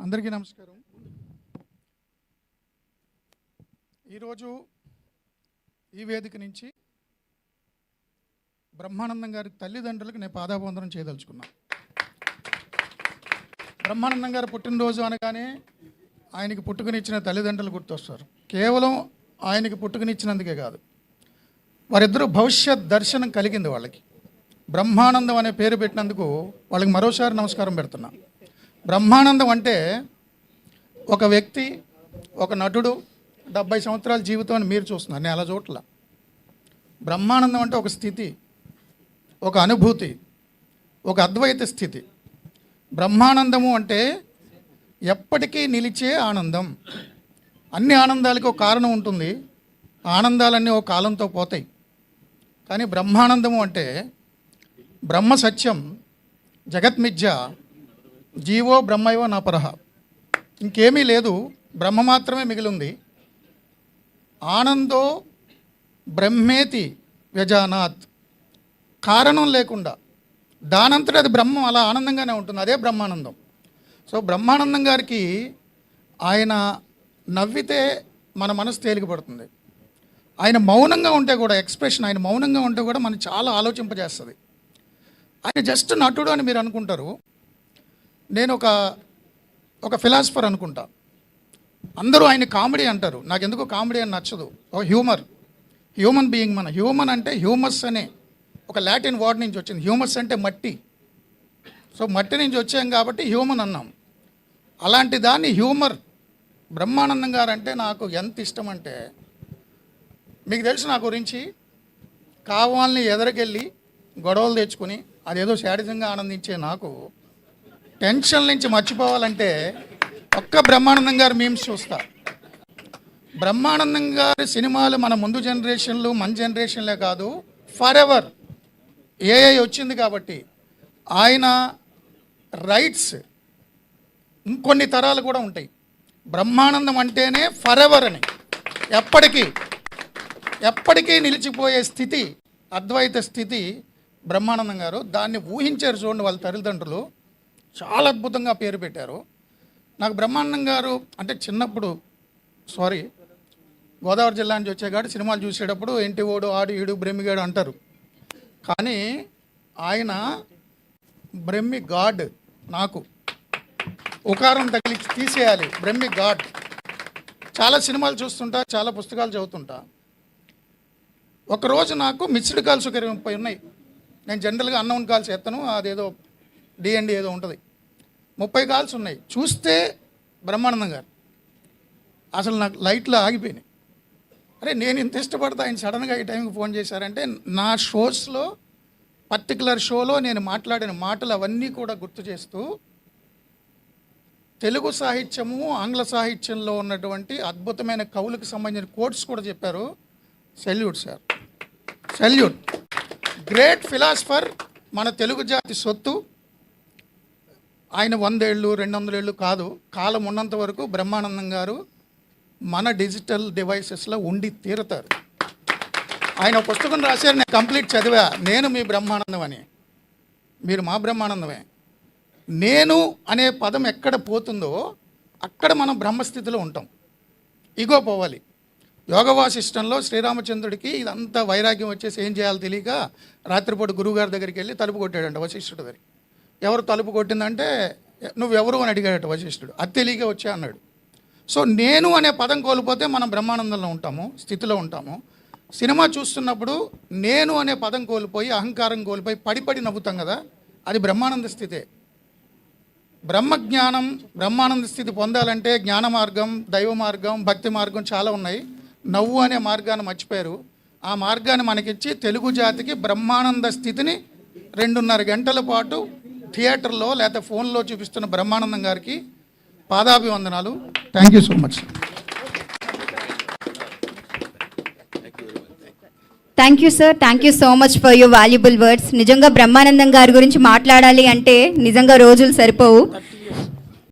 అందరికీ నమస్కారం. ఈరోజు ఈ వేదిక నుంచి బ్రహ్మానందం గారి తల్లిదండ్రులకు నేను పాదాభివందనం చేయదలుచుకున్నాను. బ్రహ్మానందం గారు పుట్టినరోజు అనగానే ఆయనకి పుట్టుకనిచ్చిన తల్లిదండ్రులు గుర్తొస్తారు. కేవలం ఆయనకి పుట్టుకనిచ్చినందుకే కాదు, వారిద్దరూ భవిష్యత్ దర్శనం కలిగింది వాళ్ళకి. బ్రహ్మానందం అనే పేరు పెట్టినందుకు వాళ్ళకి మరోసారి నమస్కారం పెడుతున్నా. బ్రహ్మానందం అంటే ఒక వ్యక్తి, ఒక నటుడు 70 సంవత్సరాల జీవితం అని మీరు చూస్తున్నారు, నేను అలా చూడట్ల. బ్రహ్మానందం అంటే ఒక స్థితి, ఒక అనుభూతి, ఒక అద్వైత స్థితి. బ్రహ్మానందము అంటే ఎప్పటికీ నిలిచే ఆనందం. అన్ని ఆనందాలకి ఒక కారణం ఉంటుంది, ఆనందాలన్నీ ఒక కాలంతో పోతాయి. కానీ బ్రహ్మానందము అంటే బ్రహ్మ సత్యం, జగత్మిథ్య, జీవో బ్రహ్మైవ నాపరహ. ఇంకేమీ లేదు, బ్రహ్మ మాత్రమే మిగిలింది. ఆనందో బ్రహ్మేతి వ్యజానాత్. కారణం లేకుండా దానంతట అది బ్రహ్మం అలా ఆనందంగానే ఉంటుంది, అదే బ్రహ్మానందం. సో బ్రహ్మానందం గారికి ఆయన నవ్వితే మన మనసు తేలికపడుతుంది. ఆయన మౌనంగా ఉంటే కూడా, ఎక్స్ప్రెషన్ ఆయన మౌనంగా ఉంటే కూడా మనకు చాలా ఆలోచింపజేస్తుంది. ఆయన జస్ట్ నటుడు అని మీరు అనుకుంటారు, నేను ఒక ఫిలాసఫర్ అనుకుంటా. అందరూ ఆయన కామెడీ అంటారు, నాకు ఎందుకో కామెడీ అని నచ్చదు. ఒక హ్యూమన్ బీయింగ్. మన హ్యూమన్ అంటే హ్యూమస్ అనే ఒక లాటిన్ వర్డ్ నుంచి వచ్చింది. హ్యూమస్ అంటే మట్టి. సో మట్టి నుంచి వచ్చాం కాబట్టి హ్యూమన్ అన్నాం. అలాంటి దాన్ని హ్యూమర్ బ్రహ్మానందం గారు అంటే నాకు ఎంత ఇష్టం అంటే, మీకు తెలుసు నా గురించి, కావాలని ఎదరికెళ్ళి గొడవలు తెచ్చుకుని అదేదో శాడిజంగా ఆనందించే నాకు టెన్షన్ నుంచి మర్చిపోవాలంటే ఒక్క బ్రహ్మానందం గారు మీమ్స్ చూస్తా. బ్రహ్మానందం గారి సినిమాలు మన ముందు జనరేషన్లు, మన జనరేషన్లే కాదు, ఫర్ ఎవర్. ఏఐ వచ్చింది కాబట్టి ఆయన రైట్స్ ఇంకొన్ని తరాలు కూడా ఉంటాయి. బ్రహ్మానందం అంటేనే ఫర్ ఎవర్ అని, ఎప్పటికీ నిలిచిపోయే స్థితి, అద్వైత స్థితి బ్రహ్మానందం గారు. దాన్ని ఊహించారు చూడండి వాళ్ళ తల్లిదండ్రులు, చాలా అద్భుతంగా పేరు పెట్టారు. నాకు బ్రహ్మానందం గారు అంటే చిన్నప్పుడు, గోదావరి జిల్లా నుంచి వచ్చేగాడు సినిమాలు చూసేటప్పుడు ఎంటివోడు, ఆడు, ఈడు, బ్రహ్మిగాడు అంటారు. కానీ ఆయన బ్రహ్మి గాడ్. నాకు ఉకారం తగిలి తీసేయాలి, బ్రహ్మి గాడ్. చాలా సినిమాలు చూస్తుంటా, చాలా పుస్తకాలు చదువుతుంటా. ఒకరోజు నాకు మిస్డ్ కాల్స్ ఒక 30 ఉన్నాయి. నేను జనరల్గా అన్నౌన్ కాల్స్ ఎత్తను, అదేదో డిఎండి ఏదో ఉంటుంది. 30 కాల్స్ ఉన్నాయి. చూస్తే బ్రహ్మానందం గారు. అసలు నాకు లైట్లో ఆగిపోయినాయి. అరే నేను ఇంత ఇష్టపడతా, ఆయన సడన్గా ఈ టైంకి ఫోన్ చేశారంటే, నా షోస్లో పర్టికులర్ షోలో నేను మాట్లాడిన మాటలు అవన్నీ కూడా గుర్తు చేస్తూ తెలుగు సాహిత్యము, ఆంగ్ల సాహిత్యంలో ఉన్నటువంటి అద్భుతమైన కవులకు సంబంధించిన కోట్స్ కూడా చెప్పారు. Salute sir, salute. Great philosopher, మన తెలుగు జాతి సొత్తు. ఆయన 100 ఏళ్ళు 200 ఏళ్ళు కాదు, కాలం ఉన్నంత వరకు బ్రహ్మానందం గారు మన డిజిటల్ డివైసెస్లో ఉండి తీరుతారు. ఆయన పుస్తకం రాశారు, నేను కంప్లీట్ చదివా, నేను మీ బ్రహ్మానందం అని. మీరు మా బ్రహ్మానందమే. నేను అనే పదం ఎక్కడ పోతుందో అక్కడ మనం బ్రహ్మస్థితిలో ఉంటాం. ఇగో పోవాలి. యోగ వాసిష్టంలో శ్రీరామచంద్రుడికి ఇదంతా వైరాగ్యం వచ్చేసి ఏం చేయాలో తెలియక రాత్రిపూట గురువుగారి దగ్గరికి వెళ్ళి తలుపు కొట్టాడంట వశిష్ఠుడి దగ్గర. ఎవరు తలుపు కొట్టిందంటే నువ్వెవరు అని అడిగాడట వశిష్ఠుడు. అది తెలియక వచ్చా అన్నాడు. సో నేను అనే పదం కోల్పోతే మనం బ్రహ్మానందంలో ఉంటాము, స్థితిలో ఉంటాము. సినిమా చూస్తున్నప్పుడు నేను అనే పదం కోల్పోయి, అహంకారం కోల్పోయి పడి నవ్వుతాం కదా, అది బ్రహ్మానంద స్థితే. బ్రహ్మజ్ఞానం, బ్రహ్మానంద స్థితి పొందాలంటే జ్ఞాన మార్గం, దైవ మార్గం, భక్తి మార్గం చాలా ఉన్నాయి. నవ్వు అనే మార్గాన్ని మర్చిపోయారు. ఆ మార్గాన్ని మనకిచ్చి తెలుగు జాతికి బ్రహ్మానంద స్థితిని 2.5 గంటల పాటు థియేటర్లో లేదా ఫోన్లో చూపిస్తున్న బ్రహ్మానందం గారికి పాదాభివందనాలు. Thank you so much. Thank you sir, thank you so much for your valuable words. నిజంగా బ్రహ్మానందం గారి గురించి మాట్లాడాలి అంటే నిజంగా రోజులు సరిపోవు.